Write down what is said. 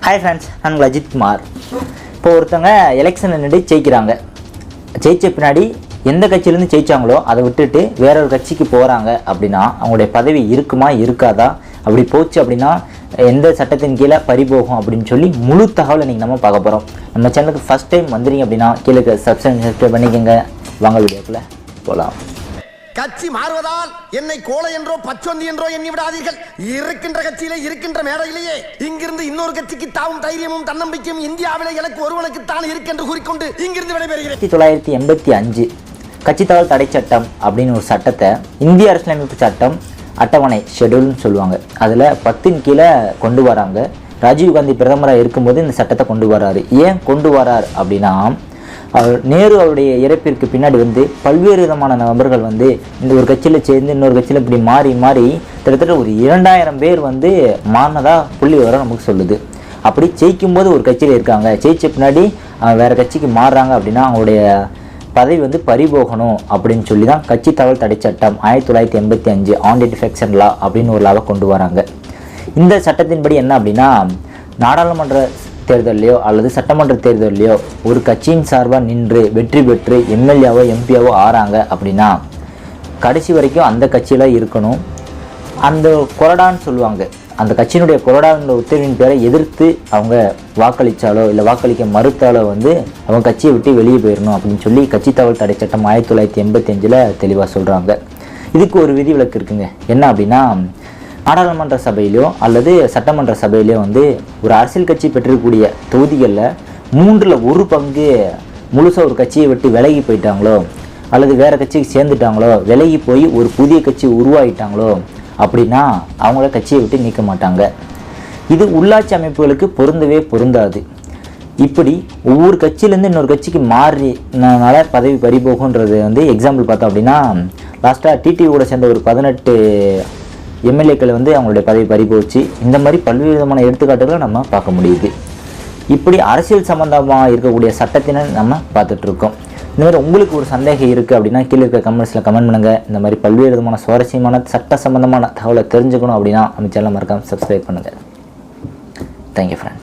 Hi friends, நான் உங்கள் அஜித் குமார். இப்போ ஒருத்தவங்க எலெக்ஷனில் நின்று ஜெயிக்கிறாங்க. ஜெயிச்ச பின்னாடி எந்த கட்சியிலேருந்து ஜெயித்தாங்களோ அதை விட்டுட்டு வேற ஒரு கட்சிக்கு போகிறாங்க அப்படின்னா அவங்களுடைய பதவி இருக்குமா இருக்காதா, அப்படி போச்சு அப்படின்னா எந்த சட்டத்தின் கீழே பறிபோகும் அப்படின்னு சொல்லி முழு தகவலை இன்றைக்கி நம்ம பார்க்க போகிறோம். நம்ம சேனலுக்கு ஃபஸ்ட் டைம் வந்துறீங்க அப்படின்னா கீழே சப்ஸ்கிரைப் பண்ணிக்கோங்க. வாங்க வீடியோக்குள்ள போகலாம். கட்சி மாறுவதால் என்னை கோலை என்றோ பச்சொந்தி என்றோ எண்ணி விடாதீர்கள். இருக்கின்ற கட்சியிலே இருக்கின்ற மேடையிலேயே இங்கிருந்து இன்னொரு கட்சிக்கு தாவும் தைரியமும் தன்னம்பிக்கையும் இந்தியாவிலே எனக்கு ஒருவனுக்குத்தான் இருக்கென்று கூறிக்கொண்டு இங்கிருந்து விடைபெறுகிறேன். 1985 கட்சி தகவல் தடை சட்டம் அப்படின்னு ஒரு சட்டத்தை இந்திய அரசியலமைப்பு சட்டம் அட்டவணை ஷெடியூல்னு சொல்லுவாங்க. அதில் 10 கீழே கொண்டு வராங்க. ராஜீவ்காந்தி பிரதமராக இருக்கும்போது இந்த சட்டத்தை கொண்டு வராரு. ஏன் கொண்டு வரார் அப்படின்னா, நேரு அவருடைய இறப்பிற்கு பின்னாடி பல்வேறு விதமான நபர்கள் இந்த ஒரு கட்சியில் சேர்ந்து இன்னொரு கட்சியில் இப்படி மாறி மாறி கிட்டத்தட்ட ஒரு 2000 பேர் மாறினதா புள்ளி விவரம் நமக்கு சொல்லுது. அப்படி ஜெயிக்கும்போது ஒரு கட்சியில் இருக்காங்க, ஜெயிச்ச பின்னாடி வேறு கட்சிக்கு மாறுறாங்க அப்படின்னா அவங்களுடைய பதவி பறிபோகணும் அப்படின்னு சொல்லி தான் கட்சி தகவல் தடை சட்டம் 1985 ஆன் டிஃபெக்ஷன் லா அப்படின்னு ஒரு லாவை கொண்டு வராங்க. இந்த சட்டத்தின்படி என்ன அப்படின்னா, நாடாளுமன்ற தேர்தலையோ அல்லது சட்டமன்ற தேர்தலையோ ஒரு கட்சியின் சார்பாக நின்று வெற்றி பெற்று எம்எல்ஏவோ எம்பியாவோ ஆறாங்க அப்படின்னா கடைசி வரைக்கும் அந்த கட்சியில் இருக்கணும். அந்த கொறடான்னு சொல்லுவாங்க, அந்த கட்சியினுடைய கொறடான்ற உத்தரவின் பேரை எதிர்த்து அவங்க வாக்களித்தாலோ இல்லை வாக்களிக்க மறுத்தாலோ அவங்க கட்சியை விட்டு வெளியே போயிடணும் அப்படின்னு சொல்லி கட்சி தகவல் தடை சட்டம் 1985 தெளிவாக சொல்கிறாங்க. இதுக்கு ஒரு விதிவிலக்கு இருக்குங்க. என்ன அப்படின்னா, நாடாளுமன்ற சபையிலையோ அல்லது சட்டமன்ற சபையிலையோ ஒரு அரசியல் கட்சி பெற்றிருக்கக்கூடிய தொகுதிகளில் 1/3 பங்கு முழுசாக ஒரு கட்சியை விட்டு விலகி போயிட்டாங்களோ அல்லது வேறு கட்சிக்கு சேர்ந்துட்டாங்களோ, விலகி போய் ஒரு புதிய கட்சி உருவாகிட்டாங்களோ அப்படின்னா அவங்கள கட்சியை விட்டு நீக்க மாட்டாங்க. இது உள்ளாட்சி அமைப்புகளுக்கு பொருந்தவே பொருந்தாது. இப்படி ஒவ்வொரு கட்சியிலேருந்து இன்னொரு கட்சிக்கு மாறினால பதவி பறிபோகுன்றது எக்ஸாம்பிள் பார்த்தோம் அப்படின்னா, லாஸ்ட்டாக டிடிவியோட சேர்ந்த ஒரு 18 எம்எல்ஏக்கள் அவங்களுடைய பதவி பறிபோச்சு. இந்த மாதிரி பல்வேறு விதமான எடுத்துக்காட்டுகளை நம்ம பார்க்க முடியுது. இப்படி அரசியல் சம்பந்தமாக இருக்கக்கூடிய சட்டத்தினை நம்ம பார்த்துட்ருக்கோம். இந்த மாதிரி உங்களுக்கு ஒரு சந்தேகம் இருக்குது அப்படின்னா கீழே இருக்க கமெண்ட்ஸில் கமெண்ட் பண்ணுங்கள். இந்த மாதிரி பல்வேறு விதமான சுவாரஸ்யமான சட்ட சம்பந்தமான தகவலை தெரிஞ்சுக்கணும் அப்படின்னா நம்ம சேனலை மறக்காமல் சப்ஸ்கிரைப் பண்ணுங்கள். Thank you friend.